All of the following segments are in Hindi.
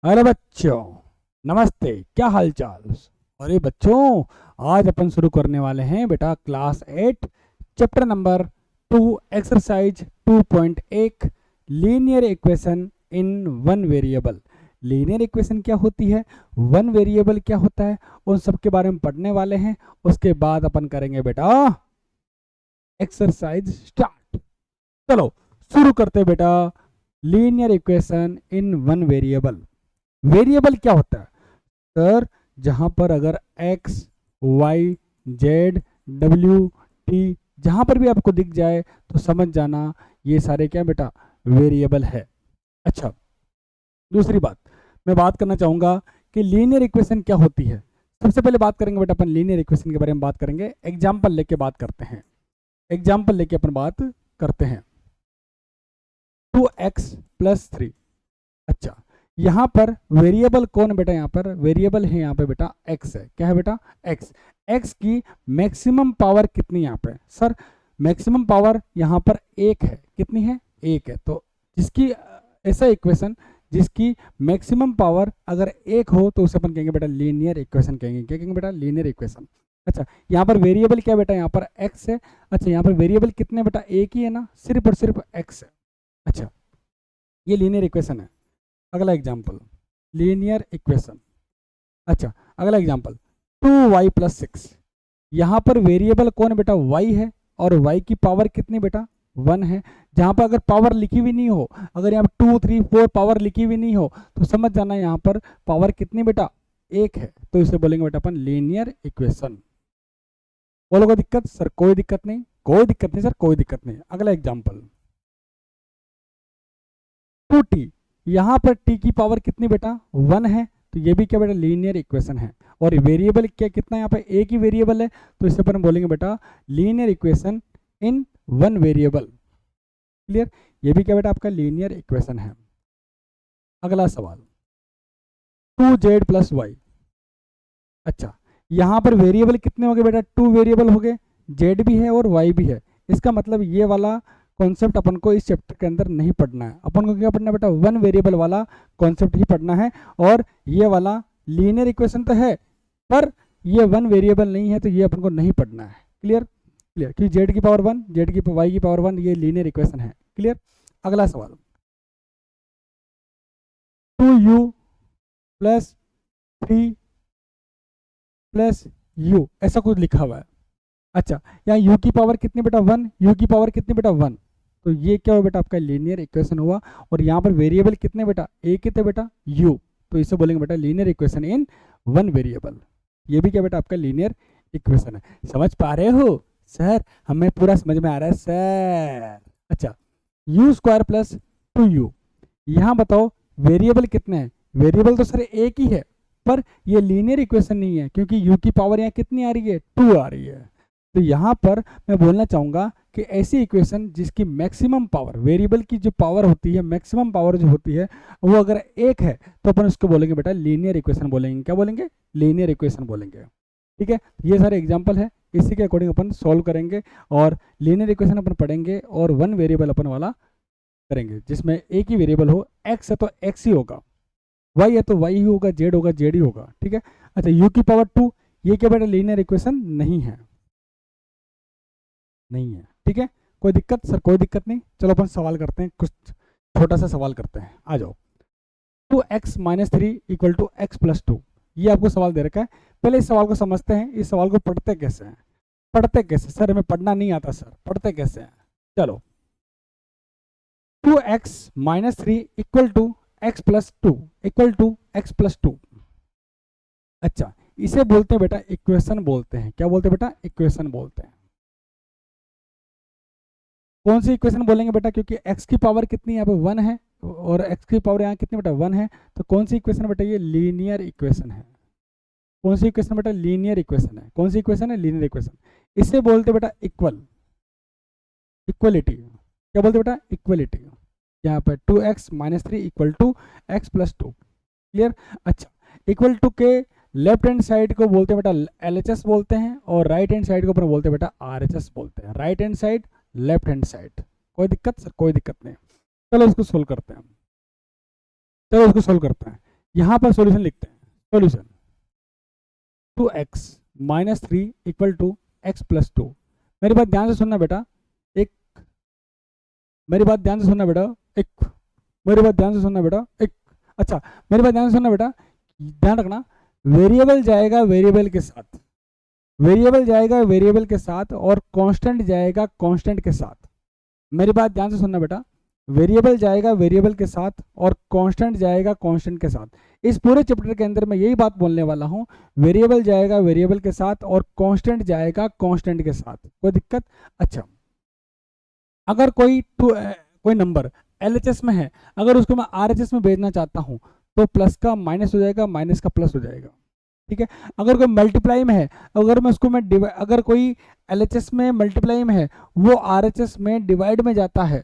अरे बच्चों, नमस्ते। क्या हाल चाल। अरे बच्चों, आज अपन शुरू करने वाले हैं बेटा class 8 chapter number 2 exercise 2.1 linear equation in one variable. Linear equation क्या होती है, वन वेरिएबल क्या होता है, उन सब के बारे में पढ़ने वाले हैं। उसके बाद अपन करेंगे बेटा एक्सरसाइज स्टार्ट। चलो शुरू करते हैं बेटा। Linear equation in one variable. Variable क्या होता है सर? जहां पर अगर x, y, z, w, t जहां पर भी आपको दिख जाए तो समझ जाना ये सारे क्या बेटा वेरिएबल है। अच्छा, दूसरी बात मैं बात करना चाहूंगा कि लीनियर इक्वेशन क्या होती है। सबसे पहले बात करेंगे बेटा अपन लीनियर इक्वेशन के बारे में बात करेंगे। एग्जाम्पल लेके बात करते हैं। एग्जाम्पल लेके अपन बात करते हैं। 2x+3। अच्छा, यहाँ पर वेरिएबल कौन बेटा? यहाँ पर वेरिएबल है यहाँ पे बेटा x है। क्या है बेटा? x। x की मैक्सिमम पावर कितनी यहाँ पे सर? मैक्सिमम पावर यहाँ पर एक है। कितनी है? एक है। तो जिसकी ऐसा इक्वेशन जिसकी मैक्सिमम पावर अगर एक हो तो उसे अपन कहेंगे बेटा लीनियर इक्वेशन कहेंगे। क्या कहेंगे बेटा? Linear equation. अच्छा, यहाँ पर वेरिएबल क्या बेटा? यहाँ पर x है। अच्छा, यहाँ पर वेरिएबल कितने बेटा? एक ही है ना, सिर्फ और सिर्फ x है। अच्छा, ये लीनियर इक्वेशन है। अगला एग्जाम्पल लीनियर इक्वेशन। अच्छा, अगला एग्जाम्पल 2y+6। यहाँ पर वेरिएबल कौन बेटा? y है और y की पावर कितनी बेटा? 1 है। जहाँ पर अगर पावर लिखी हुई नहीं हो, अगर यहाँ पर 2, 3, 4 पावर लिखी हुई नहीं हो तो समझ जाना यहाँ पर पावर कितनी बेटा? एक है। तो इसे बोलेंगे बेटा अपन लीनियर इक्वेशन। बोलोगे दिक्कत सर? कोई दिक्कत नहीं, कोई दिक्कत नहीं सर, कोई दिक्कत नहीं। अगला एग्जाम्पल 2t। यहाँ पर t की पावर कितनी बेटा? 1 है। तो ये भी क्या बेटा? लीनियर इक्वेशन है। और वेरिएबल क्या कितना? यहाँ पे एक ही वेरिएबल है। तो इसे अपन बोलेंगे बेटा linear equation in one variable. Clear? ये भी क्या बेटा? आपका लीनियर इक्वेशन है। अगला सवाल 2z+y। अच्छा, यहाँ पर वेरिएबल कितने हो गए बेटा? 2 वेरिएबल हो गए, z भी है और y भी है। इसका मतलब ये वाला कॉन्सेप्ट अपन को इस चैप्टर के अंदर नहीं पढ़ना है। अपन को क्या पढ़ना है बेटा? वन वेरिएबल वाला कॉन्सेप्ट ही पढ़ना है। और ये वाला लीनियर इक्वेशन तो है पर ये वन वेरिएबल नहीं है, तो ये अपन को नहीं पढ़ना है। क्लियर? क्लियर, क्योंकि जेड की पावर 1, जेड की वाई की पावर 1 ये लीनियर इक्वेशन है। क्लियर? अगला सवाल 2u+3+u ऐसा कुछ लिखा हुआ है। अच्छा, यहाँ u की पावर कितनी बेटा? 1। u की पावर कितनी बेटा? 1। तो ये क्या हुआ बेटा? आपका लीनियर इक्वेशन हुआ। और यहाँ पर वेरिएबल कितने बेटा? एक ही थे बेटा, u। तो इसे बोलेंगे बेटा linear equation in one variable. ये भी क्या बेटा? आपका लीनियर इक्वेशन है। समझ पा रहे हो सर? हमें पूरा समझ में आ रहा है सर। अच्छा, u²+2u। यहाँ बताओ वेरिएबल कितने हैं? वेरिएबल तो सर एक ही है पर ये लीनियर इक्वेशन नहीं है, क्योंकि u की पावर यहाँ कितनी आ रही है? 2 आ रही है। तो यहाँ पर मैं बोलना चाहूँगा कि ऐसी इक्वेशन जिसकी मैक्सिमम पावर, वेरिएबल की जो पावर होती है, मैक्सिमम पावर जो होती है वो अगर एक है तो अपन उसको बोलेंगे बेटा लीनियर इक्वेशन बोलेंगे। क्या बोलेंगे? लीनियर इक्वेशन बोलेंगे। ठीक है, ये सारे एग्जाम्पल है, इसी के अकॉर्डिंग अपन सॉल्व करेंगे और लीनियर इक्वेशन अपन पढ़ेंगे और वन वेरिएबल अपन वाला करेंगे जिसमें एक ही वेरिएबल हो। x है तो x ही होगा, y है तो y ही होगा, z होगा z ही होगा। ठीक है। अच्छा, u की पावर 2 ये क्या बेटा? लीनियर इक्वेशन नहीं है, नहीं है। ठीक है, कोई दिक्कत सर? कोई दिक्कत नहीं। चलो अपन सवाल करते हैं, कुछ छोटा सा सवाल करते हैं। आ जाओ। 2x-3 = x+2 ये आपको सवाल दे रखा है। पहले इस सवाल को समझते हैं। इस सवाल को पढ़ते कैसे हैं? पढ़ते कैसे सर? हमें पढ़ना नहीं आता सर, पढ़ते कैसे हैं? चलो, 2x-3 = x+2 अच्छा, इसे बोलते हैं बेटा इक्वेशन बोलते हैं। क्या बोलते हैं बेटा? इक्वेशन बोलते हैं। कौन सी इक्वेशन बोलेंगे बेटा? क्योंकि x की पावर कितनी यहाँ पे 1 है और x की पावर यहाँ कितनी बेटा? 1 है। तो कौन सी इक्वेशन बेटा? ये लीनियर इक्वेशन है। कौन सी इक्वेशन बेटा? लीनियर इक्वेशन है। कौन सी इक्वेशन है? Linear equation. इसे बोलते बेटा इक्वल, इक्वलिटी। क्या बोलते बेटा? इक्वलिटी। यहाँ पर 2x-3 = x+2। क्लियर? अच्छा, इक्वल टू के लेफ्ट हैंड साइड को बोलते हैं बेटा LHS बोलते हैं और राइट हैंड साइड को अपन बोलते हैं बेटा RHS बोलते हैं। Right hand side, left hand side. कोई दिक्कत सर? कोई दिक्कत नहीं। चलो इसको सोल्व करते हैं। चलो इसको सोल्व करते हैं। यहाँ पर सॉल्यूशन लिखते हैं, solution 2x minus 3 equal to x plus 2। मेरी बात ध्यान से सुनना बेटा, एक मेरी बात ध्यान से सुनना बेटा, एक मेरी बात ध्यान से सुनना बेटा, एक अच्छा मेरी बात ध्यान से सुनना बेटा, ध्यान रखना वेरिएबल जाएगा वेरिएबल के साथ, वेरिएबल जाएगा वेरिएबल के साथ और कांस्टेंट जाएगा कांस्टेंट के साथ। मेरी बात ध्यान से सुनना बेटा, वेरिएबल जाएगा वेरिएबल के साथ और कांस्टेंट जाएगा कांस्टेंट के साथ। इस पूरे चैप्टर के अंदर मैं यही बात बोलने वाला हूँ, वेरिएबल जाएगा वेरिएबल के साथ और कांस्टेंट जाएगा कांस्टेंट के साथ। कोई दिक्कत? अच्छा, अगर कोई नंबर LHS में है, अगर उसको मैं RHS में भेजना चाहता हूँ तो प्लस का माइनस हो जाएगा, माइनस का प्लस हो जाएगा, ठीक है। अगर कोई मल्टीप्लाई में है, अगर मैं उसको अगर कोई LHS में मल्टीप्लाई में है, वो RHS में डिवाइड में जाता है,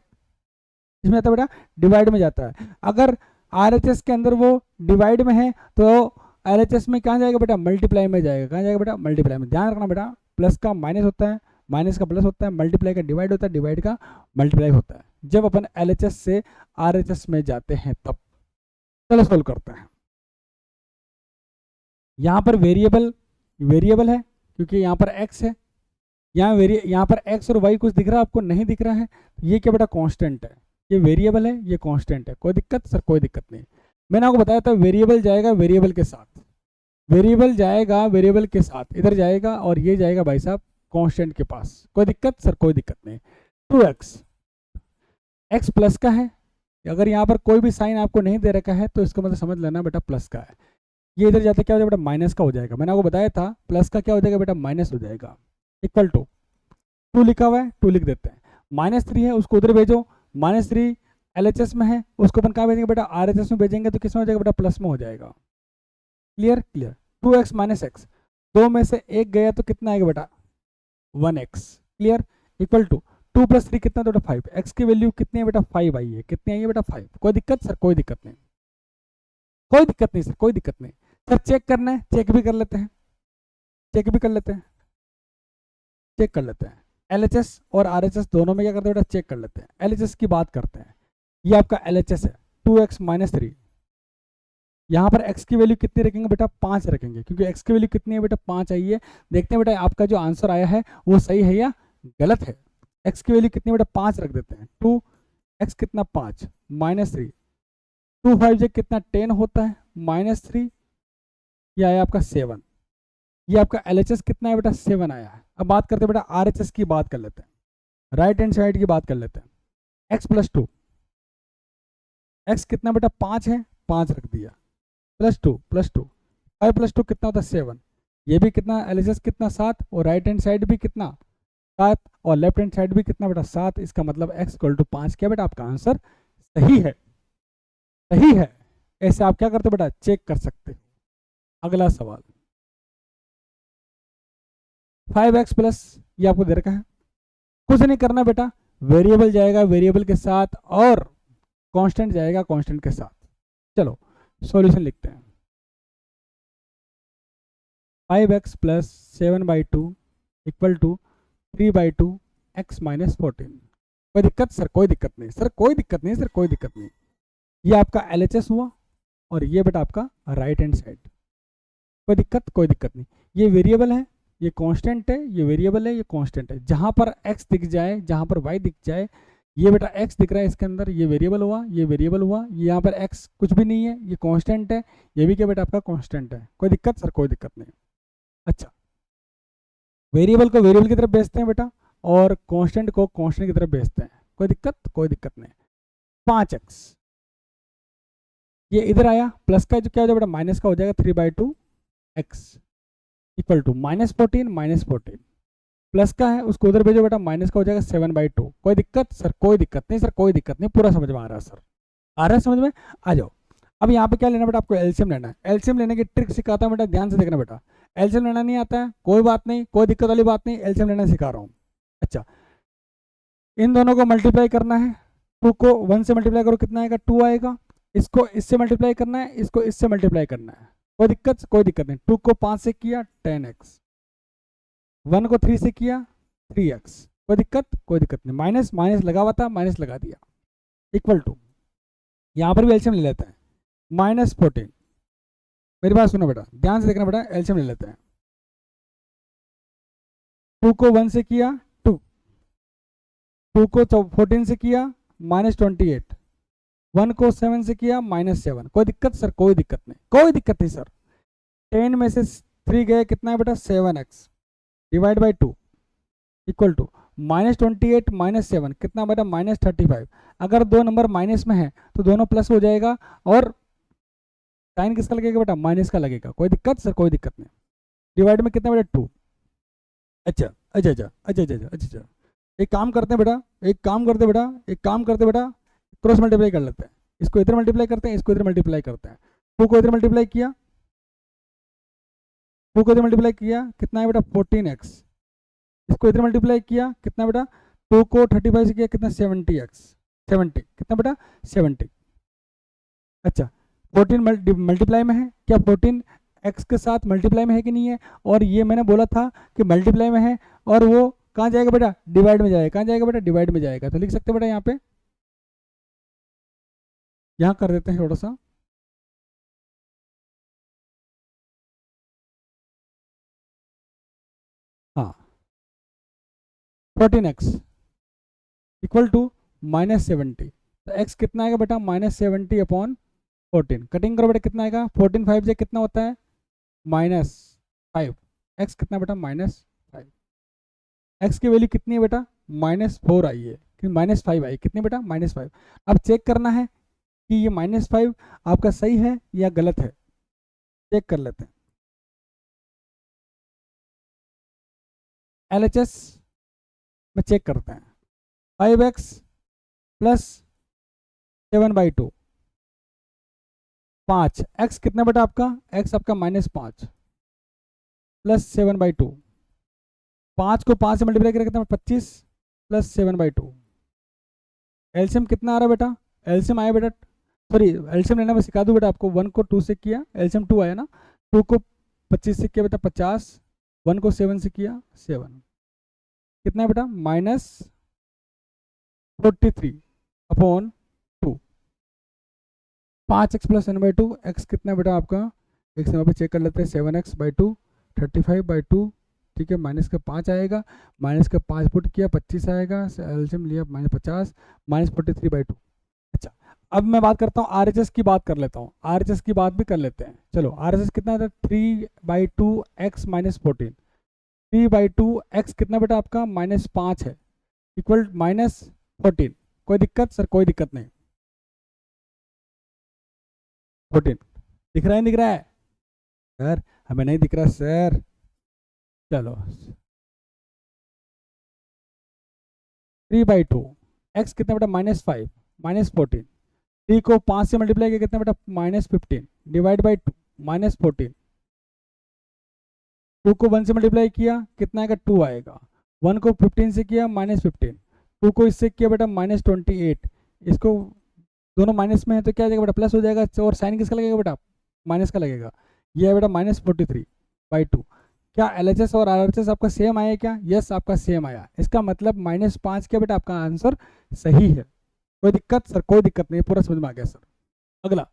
इसमें आता बेटा डिवाइड में जाता है। अगर RHS के अंदर वो डिवाइड में है तो LHS में कहाँ जाएगा बेटा? मल्टीप्लाई में जाएगा। कहाँ जाएगा बेटा? मल्टीप्लाई में। ध्यान रखना बेटा, प्लस का माइनस होता है, माइनस का प्लस होता है, मल्टीप्लाई का डिवाइड होता है, डिवाइड का मल्टीप्लाई होता है, जब अपन LHS से RHS में जाते हैं तब। चलो सोल्व करते हैं। यहाँ पर वेरिएबल है क्योंकि यहाँ पर x है, यहाँ पर x और y कुछ दिख रहा है आपको? नहीं दिख रहा है। ये क्या बेटा? कांस्टेंट है। ये वेरिएबल है, ये कांस्टेंट है। कोई दिक्कत? सर कोई दिक्कत नहीं। मैंने आपको बताया था वेरिएबल जाएगा वेरिएबल के साथ, वेरिएबल जाएगा वेरिएबल के साथ, इधर जाएगा और ये जाएगा भाई साहब कांस्टेंट के पास। कोई दिक्कत? सर कोई दिक्कत नहीं। 2x x प्लस का है, अगर यहाँ पर कोई भी साइन आपको नहीं दे रखा है तो इसका मतलब समझ लेना बेटा प्लस का है। ये इधर जाते क्या हो जाएगा बेटा? माइनस का हो जाएगा। मैंने आपको बताया था प्लस का क्या हो जाएगा बेटा? माइनस हो जाएगा। इक्वल टू 2 लिखा हुआ है, 2 लिख देते हैं। -3 है, उसको उधर भेजो। -3 LHS में है, उसको अपन कहाँ भेजेंगे बेटा? RHS में भेजेंगे तो किस में हो जाएगा बेटा? प्लस में हो जाएगा। Clear? Clear. 2x minus x, दो में से एक गया तो कितना आएगा बेटा? 1x। क्लियर? इक्वल टू 2 + 3 कितना बेटा? 5। x की वैल्यू कितनी है बेटा? 5 आई है। कितनी आई है बेटा? 5। कोई दिक्कत? सर कोई दिक्कत नहीं, कोई दिक्कत नहीं सर, कोई दिक्कत नहीं। सर चेक करना है, चेक भी कर लेते हैं, चेक भी कर लेते हैं, चेक कर लेते हैं। LHS और RHS दोनों में क्या करते हैं बेटा? चेक कर लेते हैं। LHS की बात करते हैं। ये आपका LHS है 2x माइनस 3। यहाँ पर x की वैल्यू कितनी रखेंगे बेटा? 5 रखेंगे, क्योंकि x की वैल्यू कितनी है बेटा? 5 आई है। देखते हैं बेटा आपका जो आंसर आया है वो सही है या गलत है। x की वैल्यू कितनी बेटा? 5 रख देते हैं। 2x कितना? 5 माइनस 3, 2 5 से कितना? 10 होता है, -3, ये आया आपका 7। ये आपका LHS कितना है बेटा? 7 आया है। अब बात करते हैं बेटा RHS की, बात कर लेते हैं, राइट हैंड साइड की बात कर लेते हैं। x + 2, x कितना बेटा? 5 है, 5 रख दिया, +2 + 2, 5 + 2 कितना होता है? 7। ये भी कितना? LHS कितना? 7, और राइट हैंड साइड भी कितना? 7, और लेफ्ट हैंड साइड भी कितना बेटा? 7। इसका मतलब x = 5 क्या बेटा? आपका आंसर सही है, सही है। ऐसे आप क्या करते बेटा? चेक कर सकते हो। अगला सवाल 5x प्लस, ये आपको दे रखा है, कुछ नहीं करना बेटा, वेरिएबल जाएगा वेरिएबल के साथ और कांस्टेंट जाएगा कांस्टेंट के साथ। चलो सॉल्यूशन लिखते हैं। 5x + 7/2 = 3/2 x - 14। कोई दिक्कत? सर कोई दिक्कत नहीं, सर कोई दिक्कत नहीं, सर कोई दिक्कत नहीं। ये आपका LHS हुआ और ये बेटा आपका राइट हैंड साइड। कोई दिक्कत? कोई दिक्कत नहीं। ये वेरिएबल है, ये कांस्टेंट है, ये वेरिएबल है, ये कांस्टेंट है। जहां पर x दिख जाए, जहां पर y दिख जाए, ये बेटा x दिख रहा है इसके अंदर, ये वेरिएबल हुआ, ये वेरिएबल हुआ, ये यहाँ पर x कुछ भी नहीं है, ये कांस्टेंट है, ये भी क्या बेटा आपका कांस्टेंट है। कोई दिक्कत? सर कोई दिक्कत नहीं। अच्छा, वेरिएबल को वेरिएबल की तरफ भेजते हैं बेटा और कांस्टेंट को कांस्टेंट की तरफ भेजते हैं। कोई दिक्कत? कोई दिक्कत नहीं। 5x ये इधर आया, प्लस का जो क्या हो जाएगा बेटा? माइनस का हो जाएगा, 3/2 x = -14 -14। प्लस का है उसको उधर भेजो बेटा, माइनस का हो जाएगा 7/2। कोई दिक्कत? सर कोई दिक्कत नहीं, सर कोई दिक्कत नहीं, पूरा समझ में आ रहा है सर, आ रहा है समझ में? आ जाओ। अब यहाँ पे क्या लेना बेटा? आपको एलसीएम लेना है। एलसीएम लेने की ट्रिक सिखाता हूँ बेटा, ध्यान से देखना बेटा। एलसीएम लेना नहीं आता है कोई बात नहीं, कोई दिक्कत वाली बात नहीं, एलसीएम लेना सिखा रहा हूँ। अच्छा, इन दोनों को मल्टीप्लाई करना है। 2 को 1 से मल्टीप्लाई करो, कितना आएगा? 2 आएगा। इसको इससे मल्टीप्लाई करना है, इसको इससे मल्टीप्लाई करना है। कोई दिक्कत? कोई दिक्कत नहीं। 2 को 5 से किया 10x, 1 को 3 से किया 3x। कोई दिक्कत? कोई दिक्कत नहीं। माइनस माइनस लगा हुआ था, माइनस लगा दिया, इक्वल टू, यहाँ पर भी एलसीएम ले लेता है, -14 मेरी बात सुनो बेटा, ध्यान से देखना बेटा, एलसीएम ले लेते हैं। 2 को 1 से किया 2, 2 को 14 से किया -28, 1 को 7 से किया -7। कोई दिक्कत सर? कोई दिक्कत नहीं, कोई दिक्कत नहीं सर। 10 में से 3 गए, कितना है बेटा? 7x divide by 2 equal to -28 -7 कितना बेटा? -35। अगर दो नंबर माइनस में है तो दोनों प्लस हो जाएगा, और साइन किसका लगेगा बेटा? माइनस का लगेगा। कोई दिक्कत सर? कोई दिक्कत नहीं। डिवाइड में कितना बेटा? 2। अच्छा अच्छा अच्छा अच्छा अच्छा अच्छा अच्छा, एक काम करते हैं बेटा, एक काम करते बेटा, एक काम करते बेटा, क्रॉस मल्टीप्लाई कर लेते हैं। इसको इधर मल्टीप्लाई करते हैं, इसको इधर मल्टीप्लाई करते हैं। 2 को इधर मल्टीप्लाई किया, 2 को इधर मल्टीप्लाई किया, कितना है बेटा? 14x। इसको इधर मल्टीप्लाई किया, कितना बेटा? 2 को 35 से किया, कितना? 70x, 70 कितना बेटा? 70। अच्छा 14 मल्टीप्लाई में है क्या? 14 x के साथ मल्टीप्लाई में है कि नहीं है? और ये मैंने बोला था कि मल्टीप्लाई में है, और वो कहाँ जाएगा बेटा? डिवाइड में जाएगा। कहाँ जाएगा बेटा? डिवाइड में जाएगा। तो लिख सकते बेटा यहाँ पे, यहाँ कर देते हैं थोड़ा सा। हाँ 14x इक्वल टू -70। तो x कितना आएगा बेटा? -70 अपॉन 14। कटिंग करो बेटा, कितना आएगा? 14 5 से कितना होता है? -5। x कितना बेटा? -5। x की वैल्यू कितनी है बेटा? -4 आई है कि -5 आई? कितनी बेटा? -5। अब चेक करना है कि ये -5 आपका सही है या गलत है, चेक कर लेते हैं। LHS में चेक करते हैं। 5x प्लस 7/2 5, x कितना बेटा आपका? x आपका -5 प्लस 7/2, 5 को 5 से मल्टीप्लाई करें कितना? 25 प्लस 7/2। एलसीएम कितना आ रहा है बेटा? एलसीएम आया बेटा, सॉरी एलसीएम लेना मैं सिखा दूं बेटा आपको। 1 को 2 से किया, एलसीएम 2 आया ना। 2 को 25 से किया बेटा 50, 1 को 7 से किया 7, कितना है बेटा? -43 अपॉन 2। 5x प्लस 7/2, x कितना है बेटा आपका? x यहाँ पे चेक कर लेते हैं, 7x/2 35/2, ठीक है। माइनस का 5 आएगा, माइनस का 5 पुट किया 25 आएगा, एलसीएम लिया -50 -43/2। अच्छा अब मैं बात करता हूँ RHS की, बात कर लेता हूँ, RHS की बात भी कर लेते हैं। चलो RHS कितना है? 3/2 x -14, 3/2 x कितना बेटा आपका? -5 है, इक्वल -14। कोई दिक्कत सर? कोई दिक्कत नहीं। 14 दिख रहा है? दिख रहा है सर? हमें नहीं दिख रहा सर। चलो 3/2 x कितना बेटा? -5 -14, 3 को 5 से मल्टीप्लाई किया, कितना बेटा? -15 डिवाइड बाई 2 -14। 2 को 1 से मल्टीप्लाई किया, कितना आएगा? 2 आएगा। 1 को 15 से किया -15, 2 को इससे किया बेटा -28। इसको दोनों माइनस में है तो क्या आ जाएगा बेटा? प्लस हो जाएगा। और साइन किसका लगेगा बेटा? माइनस का लगेगा। ये है बेटा -43/2। क्या LHS और RHS आपका सेम आया क्या? यस आपका सेम आया। इसका मतलब -5 क्या बेटा? आपका आंसर सही है। कोई दिक्कत सर? कोई दिक्कत नहीं, पूरा समझ में आ गया सर। अगला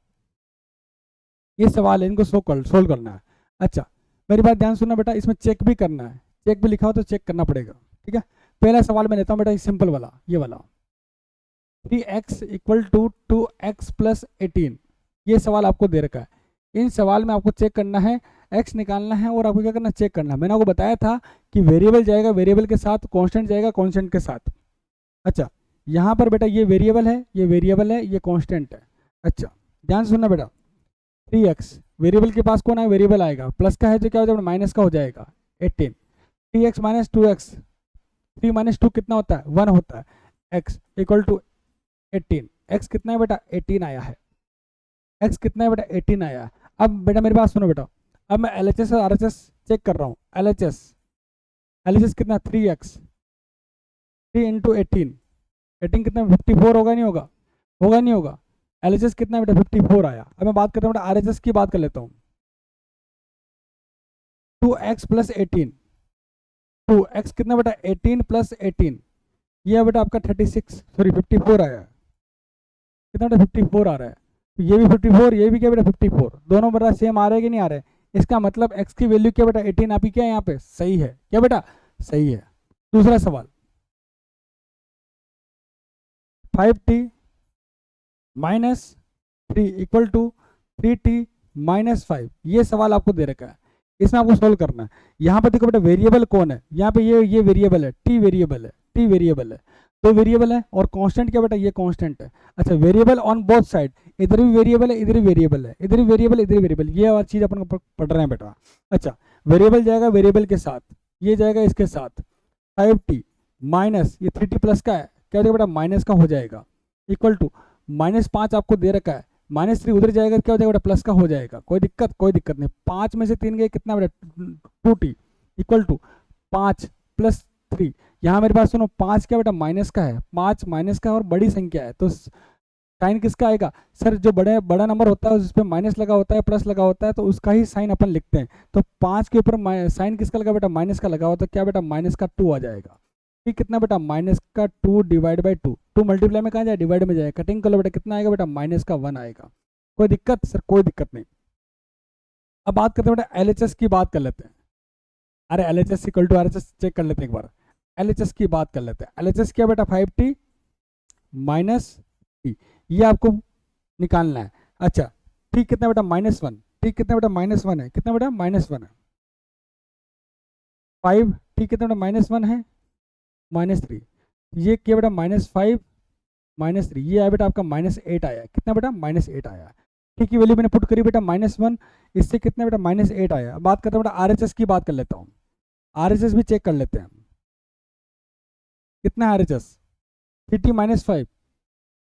ये सवाल है, इनको सोल्व करना है। अच्छा मेरी बात ध्यान सुनना बेटा, इसमें चेक भी करना है। चेक भी लिखा हो तो चेक करना पड़ेगा, ठीक है। पहला सवाल मैं लेता हूँ बेटा, सिंपल वाला, ये वाला 3x equal to 2x plus 18। ये सवाल आपको दे रखा है। इन सवाल में आपको चेक करना है, x निकालना है, और आपको क्या करना है? चेक करना है। मैंने आपको बताया था कि वेरिएबल जाएगा वेरिएबल के साथ, कांस्टेंट जाएगा कांस्टेंट के साथ। अच्छा यहाँ पर बेटा ये वेरिएबल है, ये वेरिएबल है, ये कांस्टेंट है। अच्छा ध्यान सुनना बेटा, 3x वेरिएबल के पास कौन है? वेरिएबल आएगा, प्लस का है तो क्या हो जाएगा? माइनस का हो जाएगा 18। 3x माइनस 2x, 3 माइनस 2 कितना होता है? 1 होता है। x इक्वल टू 18, x कितना है बेटा? 18 आया है। x कितना है बेटा? 18 आया है। अब बेटा मेरी बात सुनो बेटा, अब मैं LHS और RHS चेक कर रहा हूँ। LHS कितना? 3x, 3 इंटू 18 कितना? 54 होगा नहीं होगा? होगा नहीं होगा? LHS कितना बेटा? 54 आया। अब मैं बात कर रहा हूँ बेटा RHS की, बात कर लेता हूँ। 2x प्लस 18, 2x कितना बेटा? 18 प्लस 18, ये बेटा आपका 36 सॉरी 54 आया। कितना बेटा? 54 आ रहा है। तो ये भी 54, ये भी क्या बेटा 54, दोनों बेटा सेम आ रहे हैं कि नहीं आ रहे? इसका मतलब x की वैल्यू क्या बेटा 18 आपकी क्या है यहाँ पे सही है, क्या बेटा सही है। दूसरा सवाल 5t minus 3 equal to 3t minus 5, ये सवाल आपको दे रखा है, इसमें आपको सोल्व करना है। यहाँ पे देखो बेटा वेरिएबल कौन है, यहाँ पे ये वेरिएबल है, टी वेरिएबल है, टी वेरिएबल है, तो वेरिएबल है और कांस्टेंट क्या बेटा ये कांस्टेंट है। अच्छा वेरिएबल ऑन बोथ साइड, इधर भी वेरिएबल है इधर भी वेरिएबल है, इधर भी वेरिएबल इधर भी वेरिएबल, ये और चीज़ अपन पढ़ रहे हैं बेटा। अच्छा वेरिएबल जाएगा वेरिएबल के साथ, ये जाएगा इसके साथ, 5t माइनस ये 3t प्लस का है, क्या हो जाएगा बेटा माइनस का हो जाएगा, इक्वल टू -5 आपको दे रखा है, -3 उधर जाएगा क्या हो जाएगा बेटा प्लस का हो जाएगा, कोई दिक्कत नहीं। 5 में से 3 गए कितना बेटा 2t इक्वल टू 5 प्लस 3, यहाँ मेरे पास सुनो 5 क्या बेटा माइनस का है, 5 माइनस का और बड़ी संख्या है तो साइन किसका आएगा सर, जो बड़ा नंबर होता है उस पर माइनस लगा होता है प्लस लगा होता है तो उसका ही साइन अपन लिखते हैं। तो 5 के ऊपर साइन किसका लगा बेटा माइनस का लगा होता है, क्या बेटा माइनस का 2 आ जाएगा। ठीक कितना बेटा माइनस का 2 डिवाइड बाई 2, 2 मल्टीप्लाई में कहाँ जाए डिवाइड में जाएगा, कटिंग कर लो बेटा कितना आएगा बेटा माइनस का 1 आएगा। कोई दिक्कत सर, कोई दिक्कत नहीं। अब बात करते हैं बेटा एलएचएस की बात कर लेते हैं, अरे LHS equal to RHS check कर लेते हैं एक बार, एलएचएस की बात कर लेते हैं। एलएचएस क्या बेटा 5t माइनस टी, ये आपको निकालना है। अच्छा ठीक कितना बेटा -1, ठीक कितना बेटा -1 है, कितना बेटा -1 है, 5 ठीक कितना बेटा -1 है -3, ये क्या बेटा -5 -3, ये आया बेटा आपका -8 आया, कितना बेटा -8 आया। ठीक की वैल्यू मैंने पुट करी बेटा -1, इससे कितना बेटा -8 आया। अब बात करते हैं बेटा आरएचएस की बात कर लेता हूँ, आरएचएस भी चेक कर लेते हैं, कितना है आरएचएस 3t -5,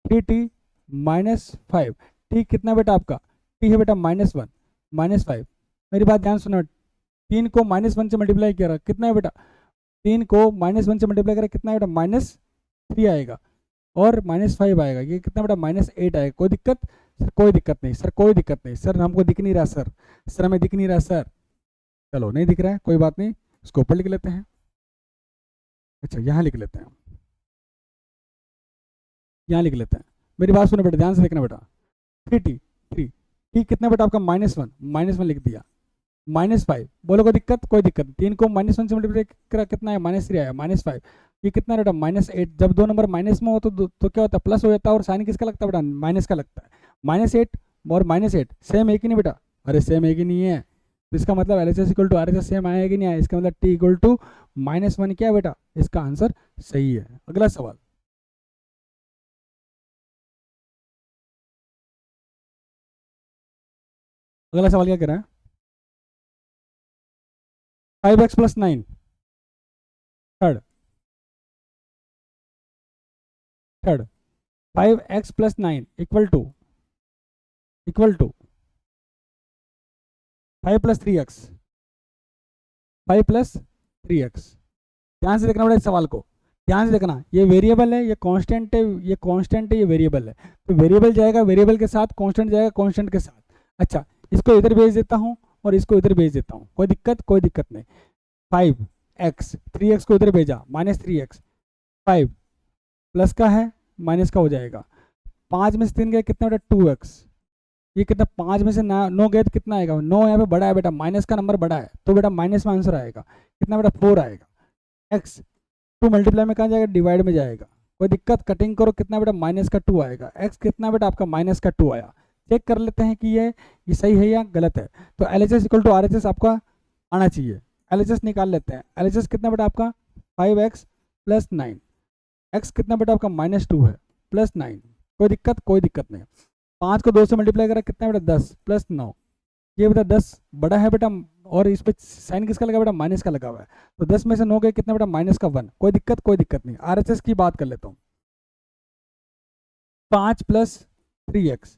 3t -5, ठीक कितना बेटा आपका टी है बेटा -1 -5, मेरी बात ध्यान सुनो, 3 को -1 से मल्टीप्लाई किया कितना है बेटा, 3 को -1 से मल्टीप्लाई करा कितना है बेटा -3 आएगा और -5 आएगा, ये कितना बेटा -8 आएगा। कोई दिक्कत सर, कोई दिक्कत नहीं सर, कोई दिक्कत नहीं सर, हमको दिख नहीं रहा सर, सर हमें दिख नहीं रहा सर, चलो नहीं दिख रहा है कोई बात नहीं, इसको ऊपर लिख लेते हैं। अच्छा यहाँ लिख लेते हैं, यहाँ लिख लेते हैं, मेरी बात सुनो बेटा ध्यान से देखना बेटा, 3t कितना बेटा आपका -1 लिख दिया, -5 बोलो कोई दिक्कत, कोई दिक्कत, 3 को -1 से मल्टीप्लाई करा कितना है -3 आया, -5, ये कितना बेटा -8, जब दो नंबर माइनस में हो तो क्या होता है प्लस हो जाता है और साइन किसका लगता है बेटा माइनस का लगता है, -8 और -8 सेम है कि नहीं बेटा, अरे सेम है कि नहीं है, तो इसका मतलब LHS equal to RHS same आया है कि नहीं आया, इसका मतलब t इक्वल टू -1 क्या है बेटा, इसका आंसर सही है। अगला सवाल, अगला सवाल क्या कह रहा है, 5x + 9, third 5x + 9 equal to 5 + 3x, 5 + 3x, ध्यान से देखना बड़ा इस सवाल को, ध्यान से देखना, ये वेरिएबल है ये कांस्टेंट है, ये कांस्टेंट है ये वेरिएबल है, तो वेरिएबल जाएगा वेरिएबल के साथ, कांस्टेंट जाएगा कांस्टेंट के साथ। अच्छा इसको इधर भेज देता हूँ और इसको इधर भेज देता हूँ, कोई दिक्कत नहीं, 5x 3x को इधर भेजा -3x, 5 प्लस का है माइनस का हो जाएगा, 5 में से 3 गया कितना बेटा 2x, ये कितना 5 में से 9 गए तो कितना आएगा, 9 यहाँ पे बड़ा है बेटा, माइनस का नंबर बड़ा है तो बेटा माइनस में आंसर आएगा, कितना बेटा 4 आएगा। x 2 मल्टीप्लाई में कहाँ जाएगा डिवाइड में जाएगा, कोई दिक्कत, कटिंग करो कितना बेटा -2 आएगा, x कितना बेटा आपका -2 आया। चेक कर लेते हैं कि ये सही है या गलत है। तो एलएचएस इक्वल टू आरएचएस आपका आना चाहिए, एलएचएस निकाल लेते हैं, एलएचएस कितना बेटा आपका 5x + 9, x कितना बेटा आपका -2 है +9, कोई दिक्कत नहीं। 5 को 2 से मल्टीप्लाई करा कितना बेटा 10 + 9, ये बेटा 10 बड़ा है बेटा और इस पर साइन किसका लगा बेटा माइनस का लगा हुआ है, तो 10 में से 9 गए कितना बेटा -1, कोई दिक्कत नहीं। आरएचएस की बात कर लेता हूँ, 5 + 3x,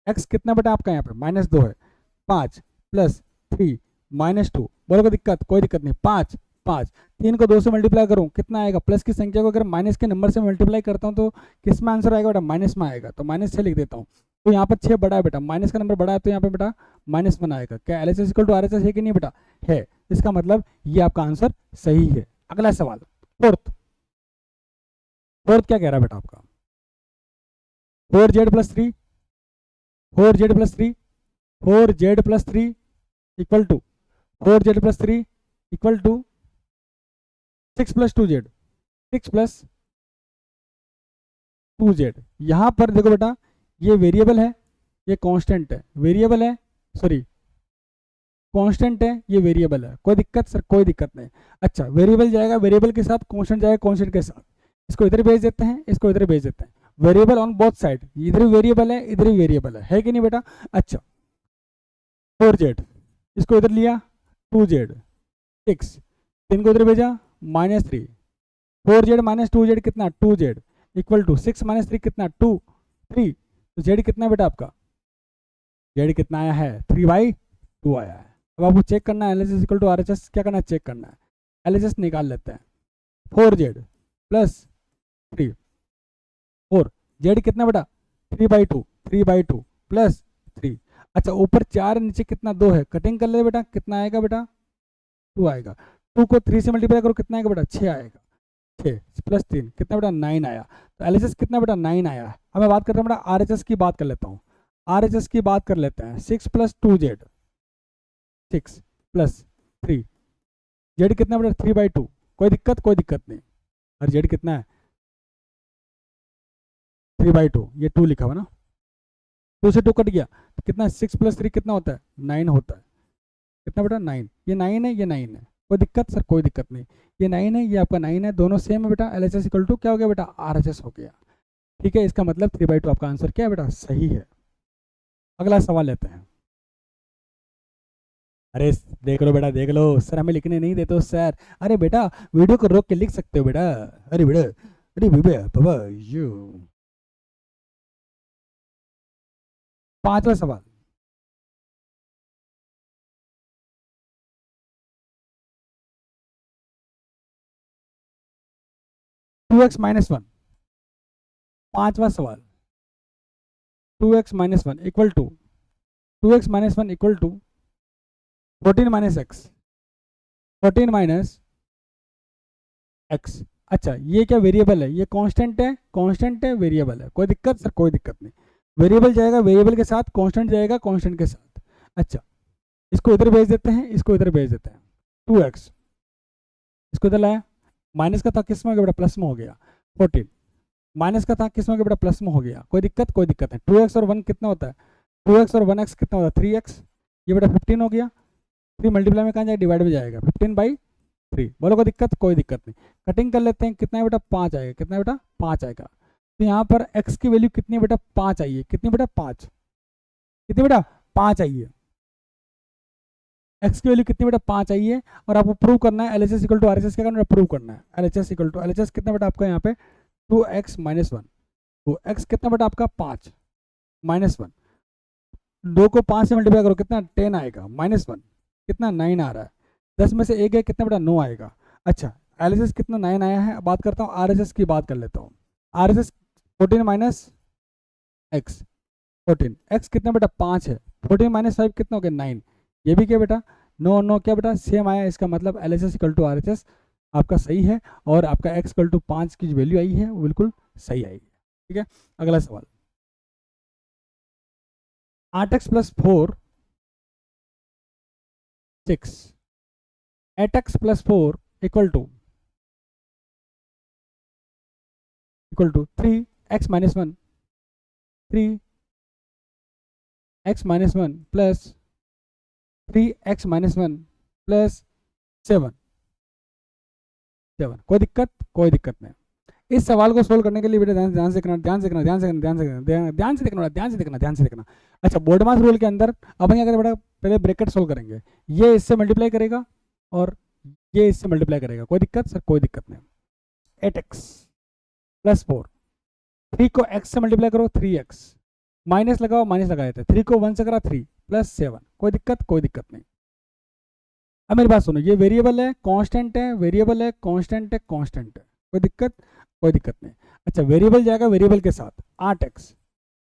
x कितना बेटा आपका यहाँ पे -2 है, 5 + 3 -2, बोलो कोई दिक्कत नहीं, 5 3 को 2 से मल्टीप्लाई करूँ कितना आएगा, प्लस की संख्या को अगर माइनस के नंबर से मल्टीप्लाई करता हूँ तो किस में आंसर आएगा बेटा माइनस में आएगा, तो -6 लिख देता हूँ। तो यहाँ पर 6 बड़ा है बेटा, माइनस का नंबर बड़ा है तो यहाँ पे बेटा -1 आएगा। क्या एलएचएस इक्वल टू आरएचएस है कि नहीं बेटा, है, इसका मतलब ये आपका आंसर सही है। अगला सवाल फोर्थ क्या कह रहा है बेटा आपका, 4z + 3 4z plus 3, 4z plus 3 equal to 4z plus 3 equal to 6 plus 2z, 6 plus 2z। यहाँ पर देखो बेटा ये वेरिएबल है, ये कांस्टेंट है, वेरिएबल है, सॉरी कांस्टेंट है, ये वेरिएबल है, कोई दिक्कत सर? कोई दिक्कत नहीं। अच्छा वेरिएबल जाएगा वेरिएबल के साथ, कांस्टेंट जाएगा कांस्टेंट के साथ, इसको इधर भेज देते हैं, इसको इधर भेज देते हैं। वेरिएबल ऑन बोथ साइड, इधर भी वेरिएबल इधर भी वेरिएबल है कि नहीं बेटा? अच्छा 4z, इसको इधर लिया 2z, 6, 3 को इधर भेजा -3, 4z माइनस 2z कितना? 2z इक्वल टू 6 माइनस 3 कितना? 2, 3। तो z कितना बेटा आपका? z कितना आया है? 3/2 आया है। अब आपको चेक करना है LHS इक्वल टू RHS, क्या करना है? चेक करना है। LHS निकाल लेते हैं। 4z प्लस 3, 4 z कितना बेटा? 3/2, 3/2 प्लस 3। अच्छा ऊपर 4 नीचे कितना? 2 है, कटिंग कर ले बेटा, कितना आएगा बेटा? 2 आएगा। 2 को 3 से मल्टीप्लाई करो, कितना आएगा बेटा? 6 आएगा। 6 प्लस 3 कितना बेटा? 9 आया। तो LHS कितना बेटा? 9 आया। अब मैं बात कर रहा हूँ बेटा RHS की बात कर लेता हूँ, RHS की बात कर लेते हैं। 6 प्लस 2z, 6 प्लस 3, z कितना बेटा? 3/2, कोई दिक्कत? कोई दिक्कत नहीं। और z कितना है? 3/2, ये 2 लिखा हुआ ना, 2 से 2 कट गया तो कितना? 6 प्लस 3 कितना होता है? 9 होता है। कितना बेटा? 9। ये 9 है, ये 9 है, कोई दिक्कत सर? कोई दिक्कत नहीं। ये 9 है, ये आपका 9 है, दोनों सेम है बेटा। LHS इक्वल टू क्या हो गया बेटा? RHS हो गया। ठीक है, इसका मतलब 3/2 आपका आंसर क्या है बेटा? सही है। अगला सवाल लेते हैं। अरे देख लो बेटा, देख लो, सर हमें लिखने नहीं देते हो सर। अरे बेटा वीडियो को रोक के लिख सकते हो बेटा। अरे बेटा, अरे बेबे बाबा यू। 5वां सवाल, टू एक्स माइनस वन। 5वां सवाल, 2x minus one equal to 2x minus one equal to 14 minus x, 14 minus x. अच्छा ये क्या वेरिएबल है? ये कांस्टेंट है, कांस्टेंट है, वेरिएबल है, कोई दिक्कत सर? कोई दिक्कत नहीं। वेरिएबल जाएगा वेरिएबल के साथ, कांस्टेंट जाएगा कांस्टेंट के साथ। अच्छा इसको इधर भेज देते हैं, इसको इधर भेज देते हैं। 2x इसको इधर लाया, माइनस का था किस में हो गया बेटा? प्लस में हो गया। 14 माइनस का था किस में हो गया बेटा? प्लस में हो गया। कोई दिक्कत? कोई दिक्कत नहीं। 2x और 1 कितना होता है? 2x और 1x कितना होता है? 3x। ये बेटा 15 हो गया, 3 मल्टीप्लाई में कहाँ जाएगा? डिवाइड में जाएगा। 15/3। बोलो कोई दिक्कत? कोई दिक्कत नहीं। कटिंग कर लेते हैं, कितना है बेटा? 5 आएगा। कितना है बेटा? 5 आएगा। तो यहाँ पर x की वैल्यू कितनी बेटा? 5 आई है। कितनी बेटा? 5। कितनी बेटा? 5 आई है। x की वैल्यू कितनी बेटा? 5 आई है। और आपको प्रूव करना है LHS इक्वल टू RHS, क्या करना है? प्रूव करना है। LHS इक्वल टू LHS कितना बेटा आपका यहाँ पे? 2x minus 1। तो x कितना बेटा आपका? 5 माइनस 1। 2 को 5 से मल्टीप्लाई करो, कितना? 10 आएगा। माइनस 1 कितना? 9 आ रहा है। 10 में से 1 है, कितना बेटा? 9 आएगा। अच्छा LHS कितना? 9 आया है। बात करता हूँ RHS की, बात कर लेता हूँ। RHS 14 माइनस एक्स, 14 x कितना बेटा? 5 है। 14 माइनस 5 कितना हो गया? 9। ये भी क्या बेटा? 9 9 क्या बेटा? सेम आया। इसका मतलब LHS इक्वल टू RHS आपका सही है, और आपका x इक्वल टू 5 की जो वैल्यू आई है वो बिल्कुल सही आई है। ठीक है, अगला सवाल, 8x plus 4 6, 8x plus 4 equal to 3x minus 1, 3x minus 1 plus 3x minus 1 plus 7। कोई दिक्कत? कोई दिक्कत नहीं। इस सवाल को सोल्व करने के लिए बेटा ध्यान से देखना, ध्यान से देखना, ध्यान से देखना, ध्यान से देखना, ध्यान से देखना, ध्यान से देखना, ध्यान से देखना। अच्छा बोर्डमास रूल के अंदर अपन क्या करें बेटा? पहले ब्रैकेट सोल्व करेंगे। ये इससे मल्टीप्लाई करेगा और ये इससे मल्टीप्लाई करेगा। कोई दिक्कत सर? कोई दिक्कत नहीं। 8x प्लस 4, 3 को x से मल्टीप्लाई करो, 3x माइनस लगाओ, माइनस लगा देते हैं। 3 को 1 से करा 3 प्लस 7। कोई दिक्कत? कोई दिक्कत नहीं। अब मेरी बात सुनो, ये वेरिएबल है, कांस्टेंट है, वेरिएबल है, कांस्टेंट है, कांस्टेंट है, कोई दिक्कत? कोई दिक्कत नहीं। अच्छा वेरिएबल जाएगा वेरिएबल के साथ, 8x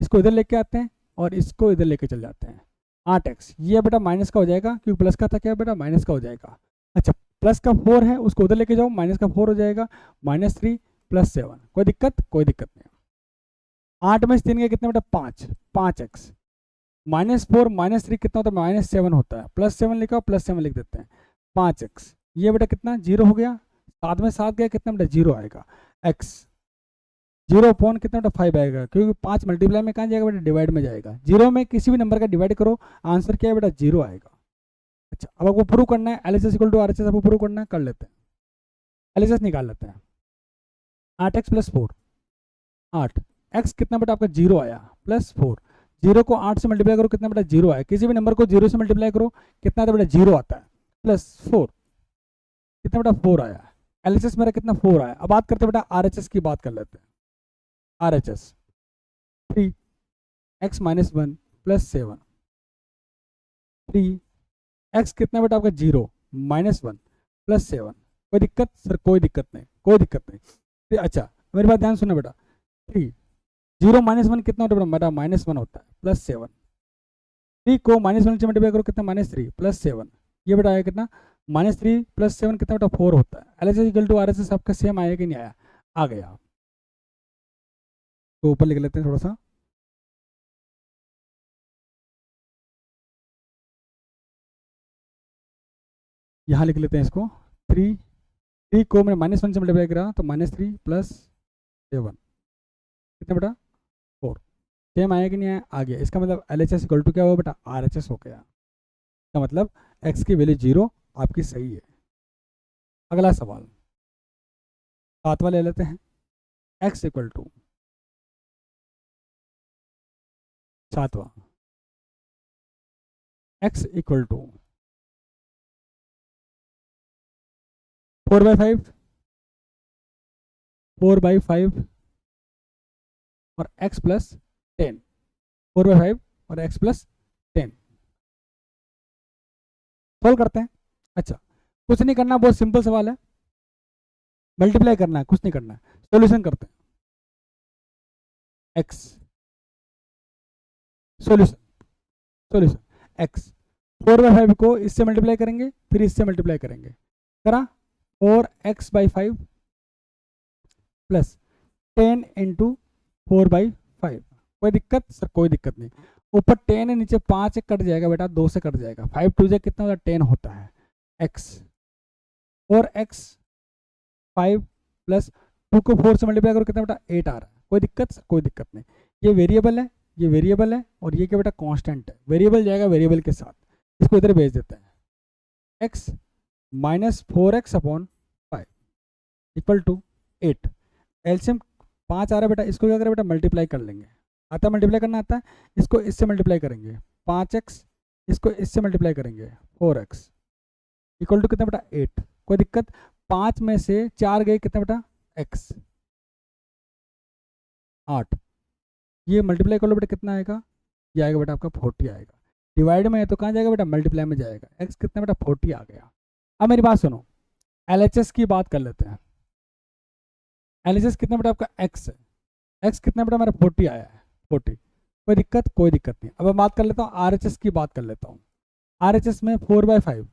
इसको इधर लेके आते हैं और इसको इधर लेके चल जाते हैं। 8x ये बेटा माइनस का हो जाएगा, क्योंकि प्लस का था, क्या बेटा? माइनस का हो जाएगा। अच्छा प्लस का 4 है, उसको उधर लेके जाओ, माइनस का 4 हो जाएगा। -3 प्लस 7। कोई दिक्कत? कोई दिक्कत नहीं। 8 में से 3 के कितने बेटा? 5, 5x -4 -3 कितना होता है, -7 होता है, +7 लिखा और +7 लिख देते हैं। 5x ये बेटा कितना 0 हो गया, 7 में 7 गया कितना बेटा 0 आएगा। x 0 अपॉन कितना बेटा 5 आएगा, क्योंकि 5 मल्टीप्लाई में कहाँ जाएगा बेटा, डिवाइड में जाएगा। 0 में किसी भी नंबर का डिवाइड करो, आंसर क्या है बेटा 0 आएगा। अच्छा अब आपको प्रूव करना है LHS इक्वल टू RHS, आपको प्रूव करना है, कर लेते हैं। LHS निकाल लेते हैं। 8x + 4 8 x कितना बेटा आपका 0 आया, +4 0 को 8 से मल्टीप्लाई करो कितना बेटा 0 आया। किसी भी नंबर को 0 से मल्टीप्लाई करो कितना आता है बेटा 0 आता है, +4 कितना बेटा 4 आया। LHS मेरा कितना 4 आया। अब बात करते हैं बेटा RHS की, बात कर लेते हैं। RHS 3x - 1 + 7 3x कितना बेटा आपका 0 - 1 + 7। कोई दिक्कत सर, कोई दिक्कत नहीं, कोई दिक्कत नहीं। अच्छा मेरी बात ध्यान सुनो बेटा, 3 0 - 1 कितना होता है बेटा, -1 होता है, +7 3 को -1 से मल्टीप्लाई करो कितना -3 +7, ये बेटा आया कितना -3 + 7 कितना बेटा 4 होता है। LHS इक्वल टू RHS आपका सेम आया कि नहीं आया, आ गया। तो ऊपर लिख लेते हैं थोड़ा सा, यहाँ लिख लेते हैं इसको। 3 को मैंने -1 से मल्टीप्लाई करा तो -3 + 7 कितना बेटा 4, सेम आया कि नहीं आया, आ गया। इसका मतलब LHS इक्वल टू क्या हुआ बेटा, RHS हो गया। इसका मतलब x की वैल्यू 0 आपकी सही है। अगला सवाल 7वां ले लेते हैं। x इक्वल टू 7वां x इक्वल टू 4/5 4/5 और x + 10 4/5 और x + 10 सॉल्व करते हैं। अच्छा कुछ नहीं करना, बहुत सिंपल सवाल है, मल्टीप्लाई करना है, कुछ नहीं करना है। सॉल्यूशन करते हैं। x सॉल्यूशन सॉल्यूशन x 4/5 को इससे मल्टीप्लाई करेंगे, फिर इससे मल्टीप्लाई करेंगे, करा 4x/5 + 10 × 4/5। कोई दिक्कत सर, कोई दिक्कत नहीं। ऊपर 10 है, नीचे 5 कट जाएगा बेटा, 2 से कट जाएगा, 5 2 कितना होता है 10 होता है। x 4x/5 + 2 को 4 से मल्टीप्लाई करो कितना बेटा 8 आ रहा है। कोई दिक्कत सर, कोई दिक्कत नहीं। ये वेरिएबल है, ये वेरिएबल है, और ये क्या बेटा कांस्टेंट है। वेरिएबल जाएगा वेरिएबल के साथ, इसको इधर भेज देते हैं। x - 4x/5 equal to 8। LCM 5 आ रहा है बेटा, इसको क्या करें बेटा मल्टीप्लाई कर लेंगे। आता है मल्टीप्लाई करना, आता है। इसको इससे मल्टीप्लाई करेंगे 5x, इसको इससे मल्टीप्लाई करेंगे 4x इक्वल टू कितना बेटा 8। कोई दिक्कत, 5 में से 4 गए कितना बेटा x 8। ये मल्टीप्लाई कर लो बेटा कितना आएगा, ये आएगा बेटा आपका 40 आएगा। डिवाइड में है तो कहाँ जाएगा बेटा मल्टीप्लाई में जाएगा। x कितना बेटा 40 आ गया। अब मेरी बात सुनो, LHS की बात कर लेते हैं। LHS कितना बेटा आपका x है, x कितना बेटा मेरा 40 आया है, 40। कोई दिक्कत, कोई दिक्कत नहीं। अब मैं बात कर लेता हूँ RHS की, बात कर लेता हूँ। RHS में 4/5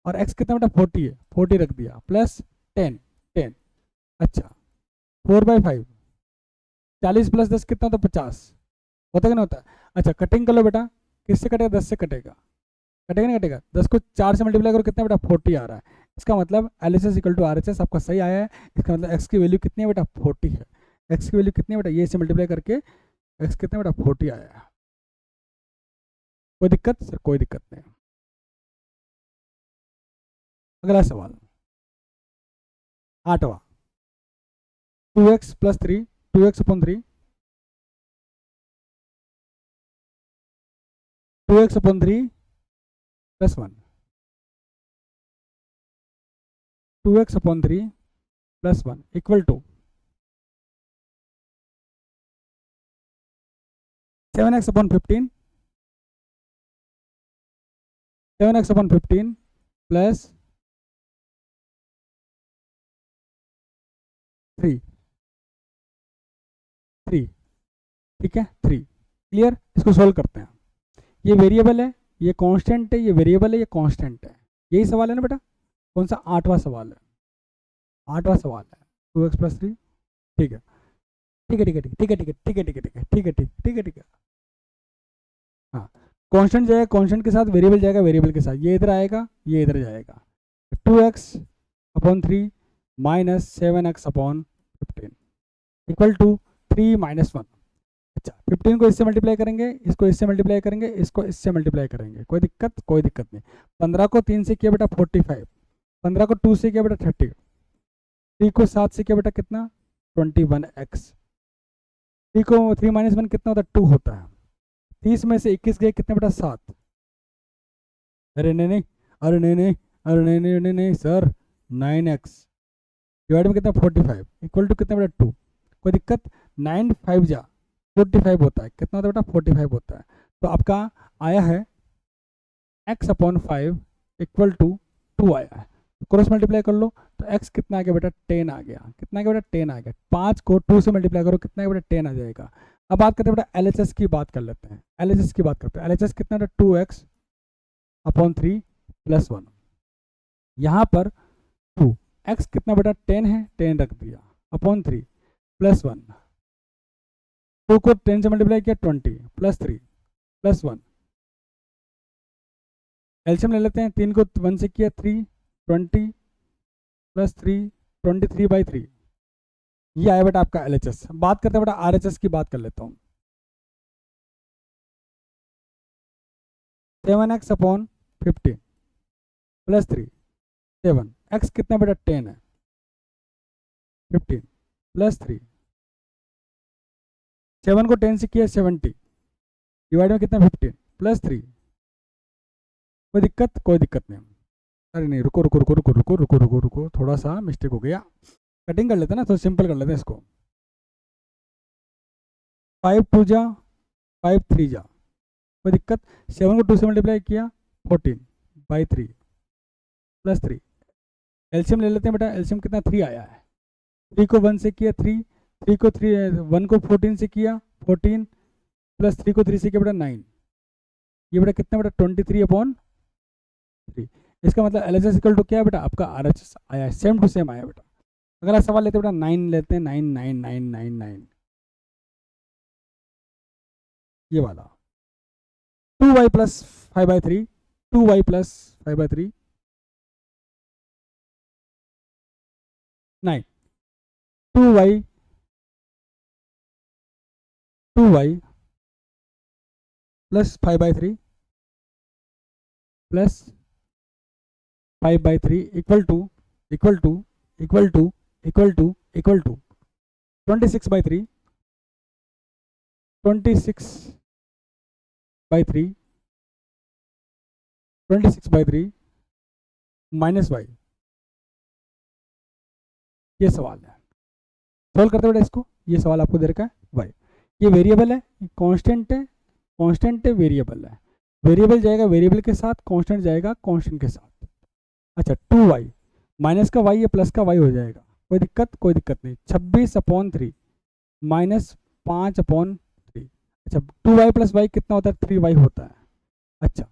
और x कितना बेटा 40 है, 40 रख दिया, + 10 10। अच्छा 4/5 40 + 10 कितना होता है 50, होता कि नहीं होता। अच्छा कटिंग कर लो बेटा, किससे कटेगा 10 से कटेगा, कटेगा नहीं कटेगा। 10 को 4 से मल्टीप्लाई करो कितना बेटा 40 आ रहा है। इसका मतलब LHS इक्वल टू RHS आपका सही आया है। इसका मतलब x की वैल्यू कितनी है बेटा 40 है। x की वैल्यू कितनी है बेटा, ये से मल्टीप्लाई करके x कितना बेटा 40 आया है। कोई दिक्कत सर, कोई दिक्कत नहीं। अगला सवाल 8वां 2x + 3 2x/3 2x/3 + 1 2x/3 + 1 equal to 7x/15 7x/15 + 3 3 ठीक है 3। क्लियर, इसको सोल्व करते हैं। ये वेरिएबल है, ये कांस्टेंट है, ये वेरिएबल है, ये कांस्टेंट है। यही सवाल है ना बेटा, कौन सा 8वां सवाल है, 8वां सवाल है 2x + 3। ठीक है ठीक है ठीक है ठीक है ठीक है ठीक है ठीक है ठीक है ठीक है ठीक है ठीक है ठीक है। हाँ, कांस्टेंट जाएगा कांस्टेंट के साथ, वेरिएबल जाएगा वेरिएबल के साथ, ये इधर आएगा ये इधर जाएगा। 2x upon 3 minus 7x upon 15 equal to 3 minus 1। अच्छा, 15 को इससे मल्टीप्लाई करेंगे, इसको इससे मल्टीप्लाई करेंगे, इसको इससे मल्टीप्लाई करेंगे, कोई दिक्कत नहीं। 15 को 3 से किया बेटा 45, 15 को 2 से किया बेटा 30, 3 को 7 से किया बेटा कितना 21x, 3 को 3 माइनस 1 कितना होता है 2 होता है। 30 में से 21 गए कितने बेटा 7। अरे नहीं सर 9x डिवाइड में कितना 45 इक्वल टू कितना बेटा 2, कोई दिक्कत। 9 5 जा 45 होता है, कितना होता है बेटा 45 होता है। तो आपका आया है x अपॉन 5 इक्वल टू 2 आया है। क्रॉस मल्टीप्लाई कर लो तो x कितना आ गया बेटा 10 आ गया, कितना आ गया बेटा 10 आ गया। 5 को 2 से मल्टीप्लाई करो कितना आ गया बेटा 10 आ जाएगा। अब बात करते हैं बेटा LHS की बात कर लेते हैं, LHS की बात करते हैं। LHS कितना बेटा 2x अपॉन 3 प्लस 1, यहाँ पर 2 x कितना बेटा 10 है 10 रख दिया अपॉन 3 प्लस 1, 2 को 10 से मल्टीप्लाई किया 20 प्लस 3 प्लस 1, एलसीएम ले लेते हैं। 3 को 1 से किया 3 20 प्लस 3 23/3, ये आया बेटा आपका LHS। बात करते हैं बेटा RHS की बात कर लेता हूँ। 7x अपॉन 15 प्लस 3 7, x कितना बेटा 10 है 15 प्लस 3, 7 को 10 से किया 70 डिवाइड में कितना 15 प्लस 3, कोई दिक्कत नहीं। अरे नहीं रुको, थोड़ा सा मिस्टेक हो गया, कटिंग कर लेते हैं ना, तो सिंपल कर लेते हैं इसको। 5 2 जा 5 3 जा, कोई दिक्कत। 7 को 2 से मल्टीप्लाई किया 14/3 प्लस 3, एलसीएम ले लेते हैं बेटा। एलसीएम कितना 3 आया है। 3 को 1 से किया 3, 3 को 3 1 को 14 से किया 14 प्लस 3 को 3 से किया बेटा 9, ये बेटा कितना बेटा 23/3। इसका मतलब LHS इक्वल टू क्या है बेटा आपका RHS आया है, सेम टू सेम आया बेटा। अगला सवाल लेते हैं बेटा 9 लेते हैं, 9 ये वाला 2y plus 5/3 2y plus 5/3 9 2y plus 5/3 plus 5/3 equal to 26/3 minus y, ये सवाल है। सोल्व करते बेटा इसको, ये सवाल आपको दे रखा है y, ये वेरिएबल है, कांस्टेंट है वेरिएबल है, वेरिएबल जाएगा वेरिएबल के साथ, कांस्टेंट जाएगा कांस्टेंट के साथ। अच्छा 2y माइनस का y या प्लस का y हो जाएगा, कोई दिक्कत नहीं। 26/3 माइनस 5/3, अच्छा 2y प्लस y कितना होता है 3y होता है। अच्छा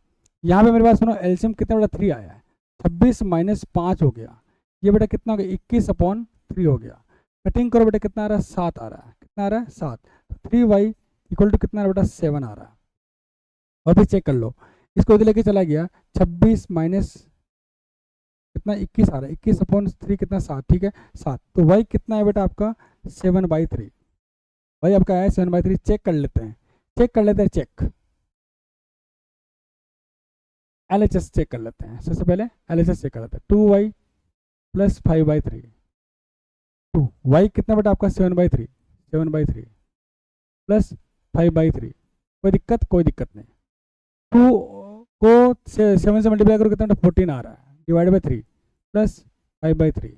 यहाँ पे मेरे पास सुनो एलसीएम कितना बेटा 3 आया है, 26 माइनस 5 हो गया, ये बेटा कितना हो गया 21/3 हो गया। कटिंग करो बेटा कितना आ रहा है 7 आ रहा है, कितना आ रहा है 7, 3y इक्वल टू कितना बेटा 7 आ रहा है। और फिर चेक कर लो, इसको इधर लेके चला गया 26 माइनस कितना 21 आ रहा है, 21/3 कितना 7, ठीक है 7, तो y कितना है बेटा आपका 7/3, y आपका है 7/3। चेक कर लेते हैं चेक LHS चेक कर लेते हैं। सबसे पहले LHS चेक कर लेते हैं। 2y प्लस 5/3 y कितना बेटा आपका 7/3 प्लस 5/3, कोई दिक्कत नहीं। 2 को 7 से मल्टीप्लाई करो कितना 14 आ रहा है, divide by 3 plus 5/3,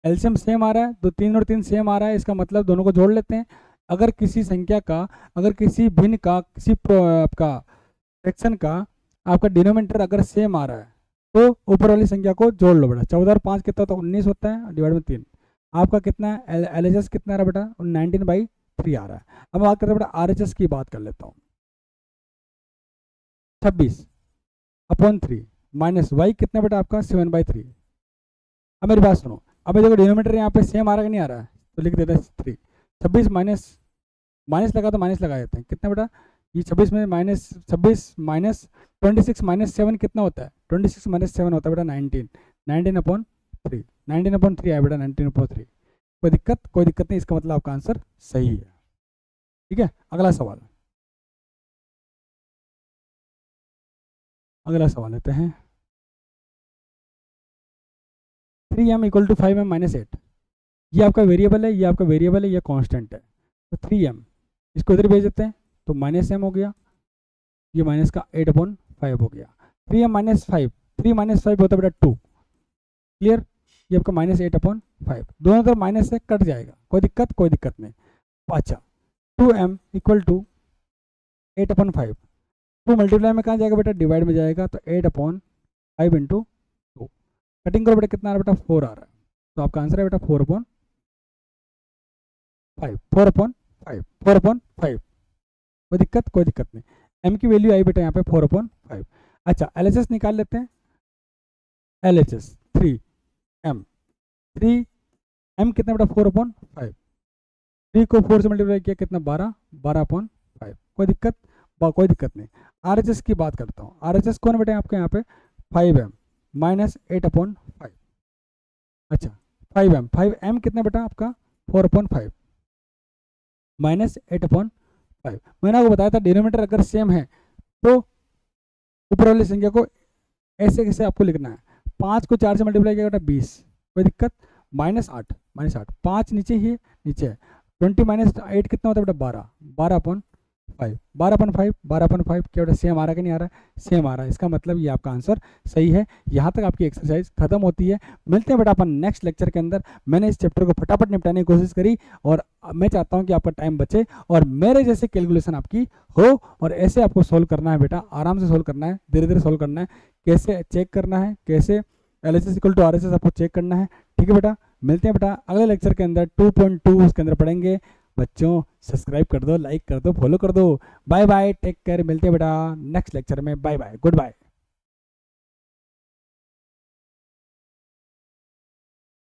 LCM same आ रहा है, तो 3 और 3 सेम आ रहा है, इसका मतलब दोनों को जोड़ लेते हैं। अगर किसी संख्या का, अगर किसी भिन्न का, किसी आपका फ्रैक्शन का आपका डिनोमिनेटर अगर सेम आ रहा है तो ऊपर वाली संख्या को जोड़ लो बेटा। 14 और 5 कितना होता है 19 होता है, डिवाइड में 3, आपका कितना है LHS कितना आ रहा है बेटा 19/3 आ रहा है। अब बात करते हैं बेटा RHS की बात कर लेता हूँ। 26/3 माइनस y कितना बेटा आपका 7/3। अब मेरी बात सुनो, अब देखो डिनोमिनेटर यहाँ पे सेम आ रहा है कि नहीं आ रहा है, तो लिख देते हैं 3। 26 माइनस लगा तो माइनस लगा देते हैं, कितना बेटा ये 26 में माइनस 26 माइनस 7 कितना होता है? 26 माइनस 7 होता है बेटा 19, 19/3, 19/3 आया बेटा 19/3। कोई दिक्कत नहीं, इसका मतलब आपका आंसर सही है। ठीक है, अगला सवाल लेते हैं। 3m = 5m - 8, ये आपका वेरिएबल है, ये कांस्टेंट है। तो 3m इसको इधर भेज देते हैं तो -m हो गया, ये माइनस का 8/5 हो गया। 3m - 5, 3 - 5 होता है बेटा 2, क्लियर। ये आपका -8/5, दोनों तरफ माइनस से कट जाएगा, कोई दिक्कत नहीं। अच्छा, 2m = 8/5, 2 मल्टीप्लाई में कहाँ जाएगा बेटा? डिवाइड में जाएगा, तो 8/5 × 2, कटिंग करो बेटा, कितना आ रहा है बेटा? 4 आ रहा है। तो आपका आंसर है बेटा 4/5, 4/5। कोई दिक्कत नहीं। m की वैल्यू आई बेटा यहाँ पे 4/5। अच्छा, LHS निकाल लेते हैं। LHS 3m, 3m कितना बेटा? 4/5, 3 को 4 से मल्टीप्लाई किया कितना? 12/5। कोई दिक्कत नहीं। RHS की बात करता हूँ। RHS कौन बेटा आपके यहाँ पे? 5m - 8/5। अच्छा, 5m कितना बेटा आपका? 4/5 - 8/5। मैंने आपको बताया था डिनोमिनेटर अगर सेम है तो ऊपर वाली संख्या को ऐसे कैसे आपको लिखना है। 5 को 4 से मल्टीप्लाई किया बेटा 20, कोई दिक्कत। -8, 5 नीचे ही नीचे है। 20 - 8 कितना होता है बेटा? 12/5, 12/5 क्या बेटा सेम आ रहा है कि नहीं आ रहा है? सेम आ रहा है। इसका मतलब ये आपका आंसर सही है। यहाँ तक आपकी एक्सरसाइज खत्म होती है। मिलते हैं बेटा अपन नेक्स्ट लेक्चर के अंदर। मैंने इस चैप्टर को फटाफट निपटाने की कोशिश करी और मैं चाहता हूँ कि आपका टाइम बचे और मेरे जैसे कैलकुलेशन आपकी हो। और ऐसे आपको सोल्व करना है बेटा, आराम से सोल्व करना है, धीरे धीरे सोल्व करना है। कैसे चेक करना है, कैसे LHS = RHS आपको चेक करना है। ठीक है बेटा, मिलते हैं बेटा अगले लेक्चर के अंदर। 2.2 उसके अंदर पढ़ेंगे। बच्चों सब्सक्राइब कर दो, लाइक कर दो, फॉलो कर दो। Bye bye, take care. मिलते हैं बेटा नेक्स्ट लेक्चर में। Bye bye, good bye.